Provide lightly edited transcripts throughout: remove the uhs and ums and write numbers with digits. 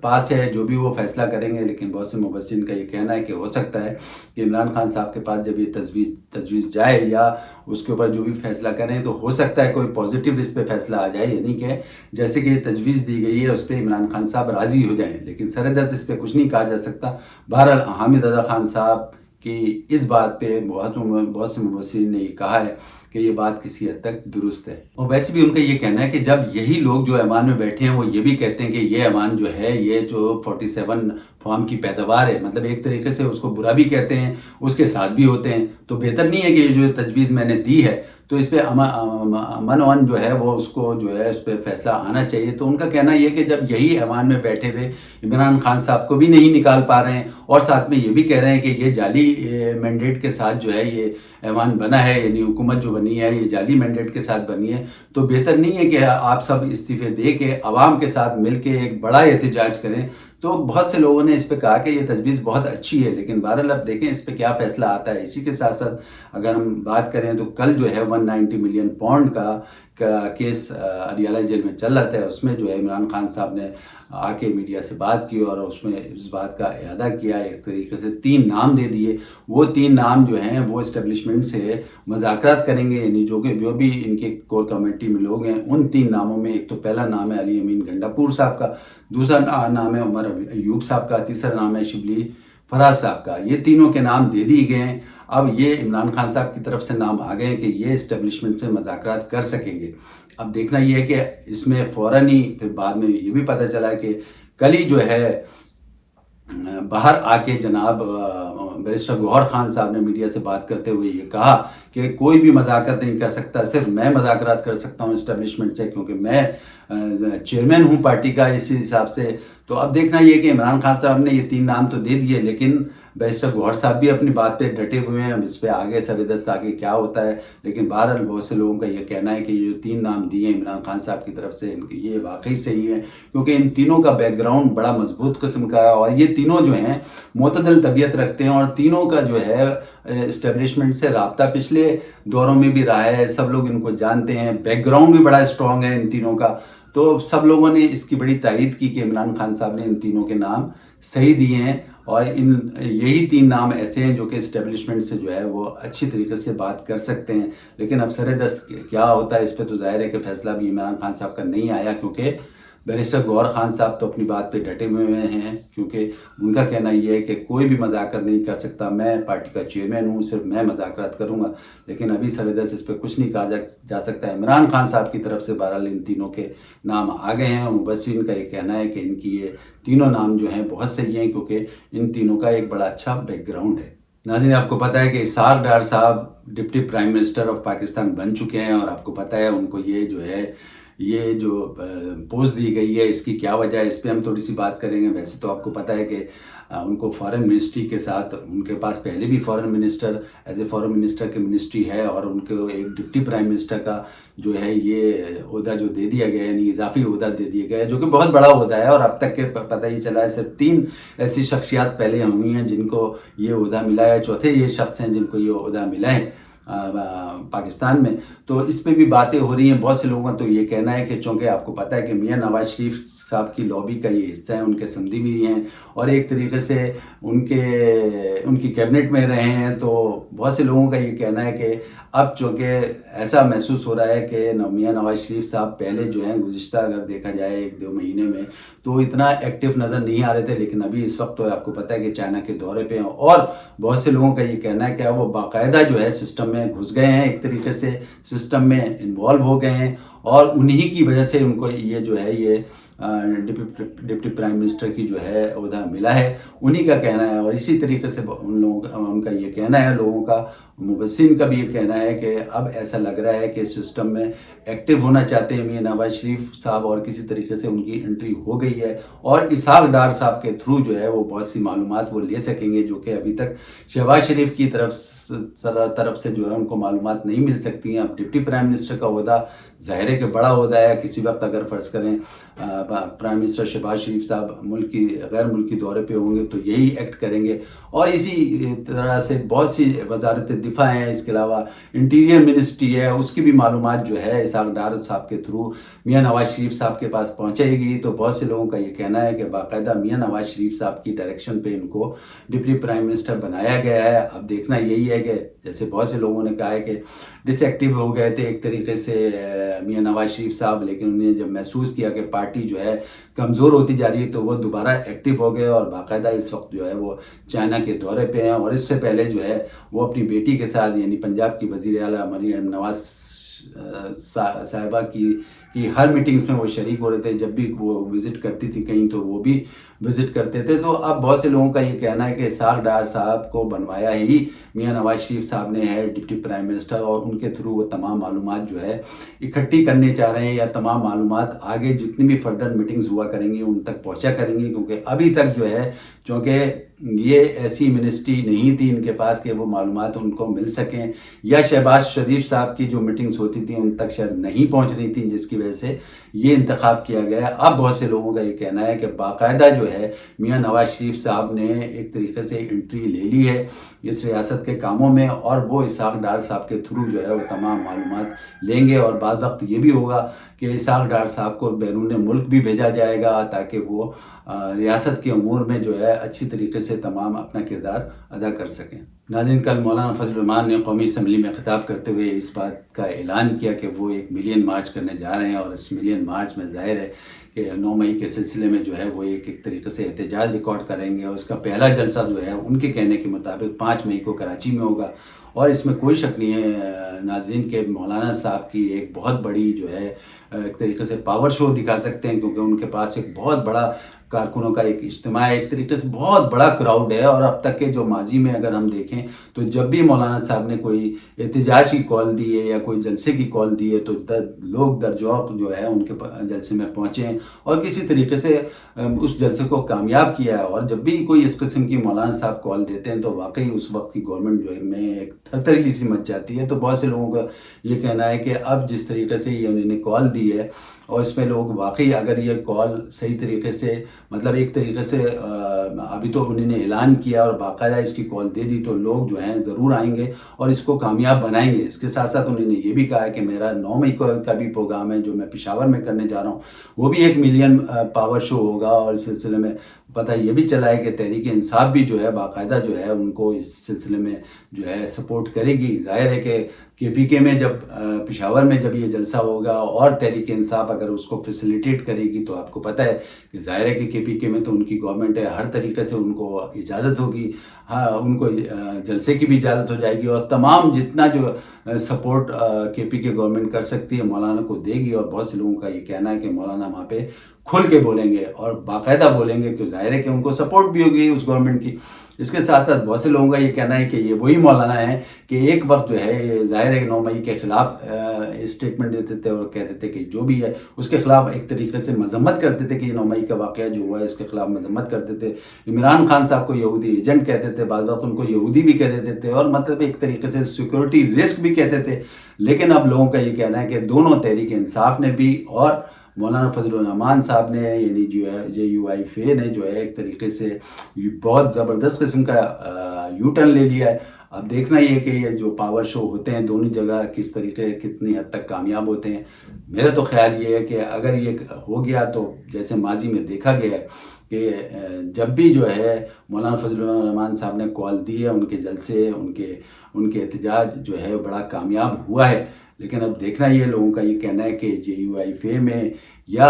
پاس ہے، جو بھی وہ فیصلہ کریں گے، لیکن بہت سے مبصرین کا یہ کہنا ہے کہ ہو سکتا ہے کہ عمران خان صاحب کے پاس جب یہ تجویز جائے یا اس کے اوپر جو بھی فیصلہ کریں تو ہو سکتا ہے کوئی پازیٹیو اس پہ فیصلہ آ جائے، یعنی کہ جیسے کہ یہ تجویز دی گئی ہے اس پہ عمران خان صاحب راضی ہو جائیں، لیکن سرحد اس پہ کچھ نہیں کہا جا سکتا۔ بہرحال حامد رضا خان صاحب کی اس بات پہ بہت سے مبصرین نے یہ کہا ہے کہ یہ بات کسی حد تک درست ہے، اور ویسے بھی ان کا یہ کہنا ہے کہ جب یہی لوگ جو ایوان میں بیٹھے ہیں وہ یہ بھی کہتے ہیں کہ یہ ایوان جو ہے یہ جو 47 فارم کی پیداوار ہے، مطلب ایک طریقے سے اس کو برا بھی کہتے ہیں، اس کے ساتھ بھی ہوتے ہیں، تو بہتر نہیں ہے کہ یہ جو تجویز میں نے دی ہے تو اس پہ امن جو ہے وہ اس کو جو ہے اس پہ فیصلہ آنا چاہیے۔ تو ان کا کہنا یہ کہ جب یہی ایوان میں بیٹھے ہوئے عمران خان صاحب کو بھی نہیں نکال پا رہے ہیں اور ساتھ میں یہ بھی کہہ رہے ہیں کہ یہ جعلی مینڈیٹ کے ساتھ جو ہے یہ ایوان بنا ہے، یعنی حکومت جو بنی ہے یہ جعلی مینڈیٹ کے ساتھ بنی ہے، تو بہتر نہیں ہے کہ آپ سب استعفے دے کے عوام کے ساتھ مل کے ایک بڑا احتجاج کریں۔ تو بہت سے لوگوں نے اس پہ کہا کہ یہ تجویز بہت اچھی ہے، لیکن بہرحال اب دیکھیں اس پہ کیا فیصلہ آتا ہے۔ اسی کے ساتھ ساتھ اگر ہم بات کریں تو کل جو ہے 190 ملین پاؤنڈ کا کیس اڈیالہ جیل میں چل رہا تھا، اس میں جو ہے عمران خان صاحب نے آ کے میڈیا سے بات کی اور اس میں اس بات کا اعادہ کیا، ایک طریقے سے 3 نام دے دیے۔ وہ 3 نام جو ہیں وہ اسٹیبلشمنٹ سے مذاکرات کریں گے، یعنی جو بھی ان کے کور کمیٹی میں لوگ ہیں ان 3 ناموں میں ایک تو پہلا نام ہے علی امین گنڈاپور صاحب کا، دوسرا نام ہے عمر ایوب صاحب کا، تیسرا نام ہے شبلی فراز صاحب کا۔ یہ تینوں کے نام دے دیے گئے ہیں۔ اب یہ عمران خان صاحب کی طرف سے نام آ گئے ہیں کہ یہ اسٹیبلشمنٹ سے مذاکرات کر سکیں گے۔ اب دیکھنا یہ ہے کہ اس میں فوراً ہی پھر بعد میں یہ بھی پتہ چلا کہ کل ہی جو ہے باہر آ کے جناب بیرسٹر گوہر خان صاحب نے میڈیا سے بات کرتے ہوئے یہ کہا کہ کوئی بھی مذاکرات نہیں کر سکتا، صرف میں مذاکرات کر سکتا ہوں اسٹیبلشمنٹ سے، کیونکہ میں چیئرمین ہوں پارٹی کا اسی حساب سے۔ تو اب دیکھنا یہ کہ عمران خان صاحب نے یہ 3 نام تو دے دیے، لیکن بیرسٹر گوہر صاحب بھی اپنی بات پہ ڈٹے ہوئے ہیں، اس پہ آگے سردست آگے کیا ہوتا ہے۔ لیکن بہرحال بہت سے لوگوں کا یہ کہنا ہے کہ یہ جو 3 نام دیے ہیں عمران خان صاحب کی طرف سے ان کی یہ واقعی صحیح ہے، کیونکہ ان تینوں کا بیک گراؤنڈ بڑا مضبوط قسم کا ہے اور یہ تینوں جو ہیں معتدل طبیعت رکھتے ہیں اور تینوں کا جو ہے اسٹیبلشمنٹ سے رابطہ پچھلے دوروں میں بھی رہا ہے، سب لوگ ان کو جانتے ہیں، بیک گراؤنڈ بھی بڑا اسٹرانگ ہے ان تینوں کا۔ تو سب لوگوں نے اس کی بڑی تائید کی کہ عمران خان صاحب نے ان تینوں کے نام صحیح دیے ہیں، اور یہی 3 نام ایسے ہیں جو کہ اسٹیبلشمنٹ سے جو ہے وہ اچھی طریقے سے بات کر سکتے ہیں۔ لیکن اب سردست کیا ہوتا ہے اس پہ تو ظاہر ہے کہ فیصلہ بھی عمران خان صاحب کا نہیں آیا، کیونکہ بیرسٹر گوہر خان صاحب تو اپنی بات پہ ڈٹے ہوئے ہیں، کیونکہ ان کا کہنا یہ ہے کہ کوئی بھی مذاکرات نہیں کر سکتا، میں پارٹی کا چیئرمین ہوں، صرف میں مذاکرات کروں گا۔ لیکن ابھی سرحد اس پہ کچھ نہیں کہا جا سکتا ہے۔ عمران خان صاحب کی طرف سے بہرحال ان تینوں کے نام آ گئے ہیں، اور مبصرین کا یہ کہنا ہے کہ ان کی یہ تینوں نام جو ہیں بہت صحیح ہیں، کیونکہ ان تینوں کا ایک بڑا اچھا بیک گراؤنڈ ہے۔ ناظرین، آپ کو پتہ ہے کہ اسحاق ڈار صاحب deputy prime minister of Pakistan بن چکے ہیں، اور آپ کو پتہ ہے ان کو یہ جو پوسٹ دی گئی ہے اس کی کیا وجہ ہے، اس پہ ہم تھوڑی سی بات کریں گے۔ ویسے تو آپ کو پتہ ہے کہ ان کو فارن منسٹری کے ساتھ ان کے پاس پہلے بھی foreign minister as a foreign minister کی منسٹری ہے، اور ان کو ایک ڈپٹی پرائم منسٹر کا جو ہے یہ عہدہ جو دے دیا گیا ہے، یعنی اضافی عہدہ دے دیا گیا ہے، جو کہ بہت بڑا عہدہ ہے، اور اب تک کے پتہ ہی چلا ہے صرف 3 ایسی شخصیات پہلے ہوئی ہیں جن کو یہ عہدہ ملا ہے، چوتھے یہ شخص ہیں جن کو یہ عہدہ ملا ہے پاکستان میں۔ تو اس پہ بھی باتیں ہو رہی ہیں۔ بہت سے لوگوں کا تو یہ کہنا ہے کہ چونکہ آپ کو پتہ ہے کہ میاں نواز شریف صاحب کی لابی کا یہ حصہ ہے، ان کے سمدھی بھی ہیں اور ایک طریقے سے ان کی کیبنٹ میں رہے ہیں، تو بہت سے لوگوں کا یہ کہنا ہے کہ اب چونکہ ایسا محسوس ہو رہا ہے کہ میاں نواز شریف صاحب پہلے جو ہیں گزشتہ اگر دیکھا جائے 1-2 مہینے میں تو اتنا ایکٹیو نظر نہیں آ رہے تھے، لیکن ابھی اس وقت تو آپ کو پتہ ہے کہ چائنا کے دورے پہ ہیں، اور بہت سے لوگوں کا یہ کہنا ہے کہ اب وہ باقاعدہ جو ہے سسٹم میں گھس گئے ہیں، ایک طریقے سے سسٹم میں انوالو ہو گئے ہیں، اور انہی کی وجہ سے ان کو یہ جو ہے یہ ڈپٹی پرائم منسٹر کی جو ہے عہدہ ملا ہے، انہی کا کہنا ہے۔ اور اسی طریقے سے ان کا یہ کہنا ہے، لوگوں کا مبصرین کا بھی یہ کہنا ہے کہ اب ایسا لگ رہا ہے کہ سسٹم میں ایکٹیو ہونا چاہتے ہیں میاں نواز شریف صاحب، اور کسی طریقے سے ان کی انٹری ہو گئی ہے، اور اسحاق ڈار صاحب کے تھرو جو ہے وہ بہت سی معلومات وہ لے سکیں گے، جو کہ ابھی تک شہباز شریف کی طرف سے جو ہے ان کو معلومات نہیں مل سکتی ہیں۔ اب ڈپٹی پرائم منسٹر کا عہدہ ظاہر ہے ہے کہ بڑا عہدہ ہے، کسی وقت اگر فرض کریں پرائم منسٹر شہباز شریف صاحب غیر ملکی دورے پہ ہوں گے تو یہی ایکٹ کریں گے، اور اسی طرح سے بہت سی وزارت دفاع ہیں، اس کے علاوہ انٹیریئر منسٹری ہے، اس کی بھی معلومات جو ہے اسحاق ڈار صاحب کے تھرو میاں نواز شریف صاحب کے پاس پہنچے گی۔ تو بہت سے لوگوں کا یہ کہنا ہے کہ باقاعدہ میاں نواز شریف صاحب کی ڈائریکشن پہ ان کو ڈپٹی پرائم منسٹر بنایا گیا ہے۔ اب دیکھنا یہی ہے کہ جیسے بہت سے لوگوں نے کہا ہے کہ ڈس ایکٹیو ہو گئے تھے ایک طریقے سے میاں نواز شریف صاحب، لیکن انہیں جب محسوس کیا کہ پارٹی جو ہے کمزور ہوتی جا رہی ہے تو وہ دوبارہ ایکٹیو ہو گئے، اور باقاعدہ اس وقت جو ہے وہ چائنا کے دورے پہ ہیں، اور اس سے پہلے جو ہے وہ اپنی بیٹی کے ساتھ یعنی پنجاب کی وزیر اعلیٰ مریم نواز صاحبہ کی ہر میٹنگز میں وہ شریک ہو رہے تھے، جب بھی وہ وزٹ کرتی تھی کہیں تو وہ بھی وزٹ کرتے تھے۔ تو اب بہت سے لوگوں کا یہ کہنا ہے کہ اسحاق ڈار صاحب کو بنوایا ہی میاں نواز شریف صاحب نے ہے ڈپٹی پرائم منسٹر، اور ان کے تھرو وہ تمام معلومات جو ہے اکٹھی کرنے چاہ رہے ہیں، یا تمام معلومات آگے جتنی بھی فردر میٹنگز ہوا کریں گی ان تک پہنچا کریں گی، کیونکہ ابھی تک جو ہے چونکہ یہ ایسی منسٹری نہیں تھی ان کے پاس کہ وہ معلومات ان کو مل سکیں، یا شہباز شریف صاحب کی جو میٹنگز ہوتی تھیں ان تک شاید نہیں پہنچ رہی تھیں، جس کی وجہ سے یہ انتخاب کیا گیا ہے۔ اب بہت سے لوگوں کا یہ کہنا ہے کہ باقاعدہ جو ہے میاں نواز شریف صاحب نے ایک طریقے سے انٹری لے لی ہے اس ریاست کے کاموں میں، اور وہ اسحاق ڈار صاحب کے تھرو جو ہے وہ تمام معلومات لیں گے، اور بعض وقت یہ بھی ہوگا کہ اسحاق ڈار صاحب کو بیرون ملک بھی بھیجا جائے گا تاکہ وہ ریاست کے امور میں جو ہے اچھی طریقے سے تمام اپنا کردار ادا کر سکیں۔ ناظرین، کل مولانا فضل الرحمان نے قومی اسمبلی میں خطاب کرتے ہوئے اس بات کا اعلان کیا کہ وہ ایک ملین مارچ کرنے جا رہے ہیں، اور اس ملین مارچ میں ظاہر ہے کہ 9 مئی کے سلسلے میں جو ہے وہ ایک طریقے سے احتجاج ریکارڈ کریں گے، اور اس کا پہلا جلسہ جو ہے ان کے کہنے کے مطابق 5 مئی کو کراچی میں ہوگا۔ اور اس میں کوئی شک نہیں ہے ناظرین کہ مولانا صاحب کی ایک بہت بڑی جو ہے ایک طریقے سے پاور شو دکھا سکتے ہیں، کیونکہ ان کے پاس ایک بہت بڑا کارکنوں کا ایک اجتماع ہے، ایک طریقے سے بہت بڑا کراؤڈ ہے، اور اب تک کے جو ماضی میں اگر ہم دیکھیں تو جب بھی مولانا صاحب نے کوئی احتجاج کی کال دی ہے یا کوئی جلسے کی کال دی ہے تو لوگ درجوق جو ہے ان کے جلسے میں پہنچے ہیں اور کسی طریقے سے اس جلسے کو کامیاب کیا ہے۔ اور جب بھی کوئی اس قسم کی مولانا صاحب کال دیتے ہیں تو واقعی اس وقت کی گورنمنٹ جو ہے میں ایک تھرتھریلی سی مچ جاتی ہے۔ تو بہت سے لوگوں کا یہ کہنا ہے کہ اب جس طریقے سے یہ انہوں نے کال دی ہے، اور اس میں لوگ واقعی اگر یہ کال صحیح طریقے سے مطلب ایک طریقے سے ابھی تو انہوں نے اعلان کیا اور باقاعدہ اس کی کال دے دی تو لوگ جو ہیں ضرور آئیں گے اور اس کو کامیاب بنائیں گے۔ اس کے ساتھ ساتھ انہوں نے یہ بھی کہا ہے کہ میرا 9 مئی کا بھی پروگرام ہے جو میں پشاور میں کرنے جا رہا ہوں، وہ بھی ایک ملین پاور شو ہوگا، اور اس سلسلے میں پتہ یہ بھی چلا ہے کہ تحریک انصاف بھی جو ہے باقاعدہ جو ہے ان کو اس سلسلے میں جو ہے سپورٹ کرے گی۔ ظاہر ہے کہ KPK میں جب پشاور میں جب یہ جلسہ ہوگا اور تحریک انصاف اگر اس کو فیسیلیٹیٹ کرے گی تو آپ کو پتہ ہے کہ ظاہر ہے کہ KPK میں تو ان کی گورنمنٹ ہے، ہر طریقے سے ان کو اجازت ہوگی، ہاں ان کو جلسے کی بھی اجازت ہو جائے گی، اور تمام جتنا جو سپورٹ KPK گورنمنٹ کر سکتی ہے مولانا کو دے گی۔ اور بہت سے لوگوں کا یہ کہنا ہے کہ مولانا وہاں پہ کھل کے بولیں گے اور باقاعدہ بولیں گے، کہ ظاہر ہے کہ ان کو سپورٹ بھی ہوگی اس گورنمنٹ کی۔ اس کے ساتھ ساتھ بہت سے لوگوں کا یہ کہنا ہے کہ یہ وہی مولانا ہیں کہ ایک وقت جو ہے یہ ظاہر ہے 9 مئی کے خلاف اسٹیٹمنٹ دیتے تھے اور کہتے تھے کہ جو بھی ہے اس کے خلاف ایک طریقے سے مذمت کرتے تھے کہ یہ 9 مئی کا واقعہ جو ہوا ہے اس کے خلاف مذمت کرتے تھے۔ عمران خان صاحب کو یہودی ایجنٹ کہتے تھے، بعض وقت ان کو یہودی بھی کہہ دیتے تھے، اور مطلب ایک طریقے سے سیکورٹی رسک بھی کہتے تھے۔ لیکن اب لوگوں کا یہ کہنا ہے کہ دونوں تحریک انصاف نے بھی اور مولانا فضل الرحمان صاحب نے یعنی جو ہے JUIFA نے جو ہے ایک طریقے سے بہت زبردست قسم کا یو ٹرن لے لیا ہے۔ اب دیکھنا یہ کہ یہ جو پاور شو ہوتے ہیں دونوں جگہ کس طریقے کتنی حد تک کامیاب ہوتے ہیں۔ میرا تو خیال یہ ہے کہ اگر یہ ہو گیا تو جیسے ماضی میں دیکھا گیا ہے کہ جب بھی جو ہے مولانا فضل الرحمان صاحب نے کال دی ہے ان کے جلسے ان کے احتجاج جو ہے بڑا کامیاب ہوا ہے۔ لیکن اب دیکھنا یہ لوگوں کا یہ کہنا ہے کہ JUIFA میں یا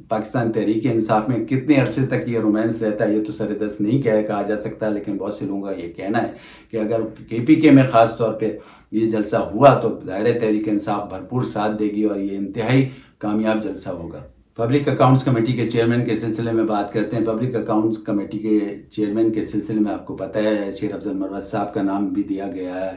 پاکستان تحریک انصاف میں کتنے عرصے تک یہ رومانس رہتا ہے یہ تو سر دست نہیں کہا جا سکتا، لیکن بہت سے لوگوں کا یہ کہنا ہے کہ اگر KPK میں خاص طور پہ یہ جلسہ ہوا تو ظاہر تحریک انصاف بھرپور ساتھ دے گی اور یہ انتہائی کامیاب جلسہ ہوگا۔ پبلک اکاؤنٹس کمیٹی کے چیئرمین کے سلسلے میں بات کرتے ہیں۔ پبلک اکاؤنٹس کمیٹی کے چیئرمین کے سلسلے میں آپ کو پتہ ہے شیر افضل مروت صاحب کا نام بھی دیا گیا ہے،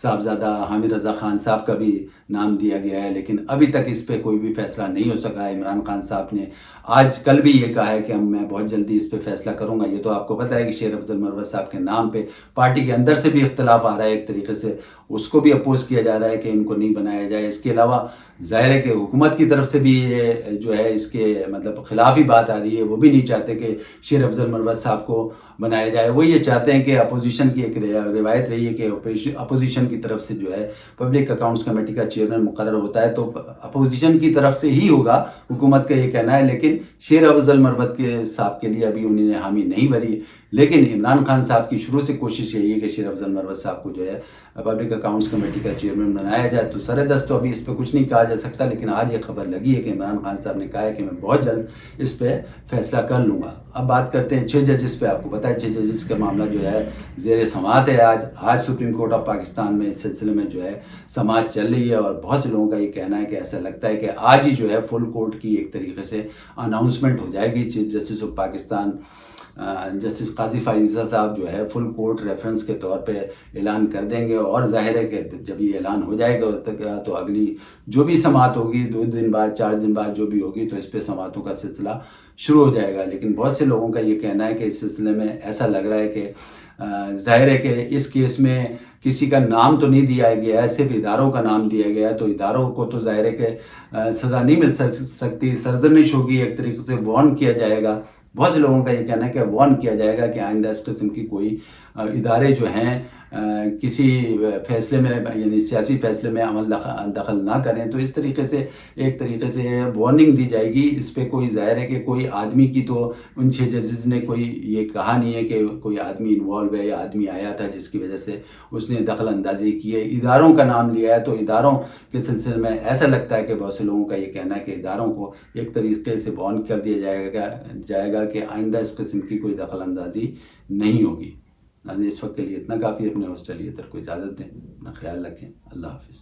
صاحبزادہ حامد رضا خان صاحب کا بھی نام دیا گیا ہے، لیکن ابھی تک اس پہ کوئی بھی فیصلہ نہیں ہو سکا ہے۔ عمران خان صاحب نے کل بھی یہ کہا ہے کہ میں بہت جلدی اس پہ فیصلہ کروں گا۔ یہ تو آپ کو پتہ ہے کہ شیر افضل مروت صاحب کے نام پہ پارٹی کے اندر سے بھی اختلاف آ رہا ہے، ایک طریقے سے اس کو بھی اپوز کیا جا رہا ہے کہ ان کو نہیں بنایا جائے. اس کے علاوہ ظاہر ہے کہ حکومت کی طرف سے بھی یہ جو ہے اس کے مطلب خلاف ہی بات آ رہی ہے. وہ بھی نہیں چاہتے کہ شیر افضل مروت صاحب کو بنایا جائے. وہ یہ چاہتے ہیں کہ اپوزیشن کی ایک روایت رہی ہے کہ اپوزیشن کی طرف سے جو ہے پبلک اکاؤنٹس کمیٹی کا چیئرمین مقرر ہوتا ہے تو اپوزیشن کی طرف سے ہی ہوگا, حکومت کا یہ کہنا ہے. لیکن شیر افضل مروت کے صاحب کے لیے ابھی انہوں نے حامی نہیں بھری. لیکن عمران خان صاحب کی شروع سے کوشش یہی ہے کہ شیر افضل مروت صاحب کو جو ہے پبلک اکاؤنٹس کمیٹی کا چیئرمین بنایا جائے. تو سر دست تو ابھی اس پہ کچھ نہیں کہا جا سکتا, لیکن آج یہ خبر لگی ہے کہ عمران خان صاحب نے کہا ہے کہ میں بہت جلد اس پہ فیصلہ کر لوں گا. اب بات کرتے ہیں 6 ججز پہ. آپ کو پتہ ہے 6 ججز کا معاملہ جو ہے زیر سماعت ہے. آج سپریم کورٹ آف پاکستان میں اس سلسلے میں جو ہے سماعت چل رہی ہے, اور بہت سے لوگوں کا یہ کہنا ہے کہ ایسا لگتا ہے کہ آج ہی جو ہے فل کورٹ کی ایک طریقے سے اناؤنسمنٹ ہو جائے گی. Chief justice of Pakistan justice قاضی فائزہ صاحب جو ہے فل کورٹ ریفرنس کے طور پہ اعلان کر دیں گے, اور ظاہر ہے کہ جب یہ اعلان ہو جائے گا تو اگلی جو بھی سماعت ہوگی 2 دن بعد 4 دن بعد جو بھی ہوگی تو اس پہ سماعتوں کا سلسلہ شروع ہو جائے گا. لیکن بہت سے لوگوں کا یہ کہنا ہے کہ اس سلسلے میں ایسا لگ رہا ہے کہ ظاہر ہے کہ اس کیس میں کسی کا نام تو نہیں دیا گیا ہے, صرف اداروں کا نام دیا گیا ہے. تو اداروں کو تو ظاہر ہے کہ سزا نہیں مل سکتی, سرزنش ہوگی, ایک طریقے سے وارن کیا جائے گا. بہت سے لوگوں کا یہ کہنا ہے کہ وارن کیا جائے گا کہ آئندہ اس قسم کی کوئی ادارے جو ہیں کسی فیصلے میں یعنی سیاسی فیصلے میں عمل دخل نہ کریں. تو اس طریقے سے ایک طریقے سے وارننگ دی جائے گی. اس پہ کوئی ظاہر ہے کہ کوئی آدمی کی تو ان 6 ججز نے کوئی یہ کہا نہیں ہے کہ کوئی آدمی انوالو ہے یا آدمی آیا تھا جس کی وجہ سے اس نے دخل اندازی کی ہے. اداروں کا نام لیا ہے, تو اداروں کے سلسلے میں ایسا لگتا ہے کہ بہت سے لوگوں کا یہ کہنا ہے کہ اداروں کو ایک طریقے سے وارن کر دیا جائے گا کہ آئندہ اس قسم کی کوئی دخل اندازی نہیں ہوگی. اس وقت کے لیے اتنا کافی. اپنے ہوسٹ علی اطہر کو اجازت دیں, اپنا خیال رکھیں. اللہ حافظ.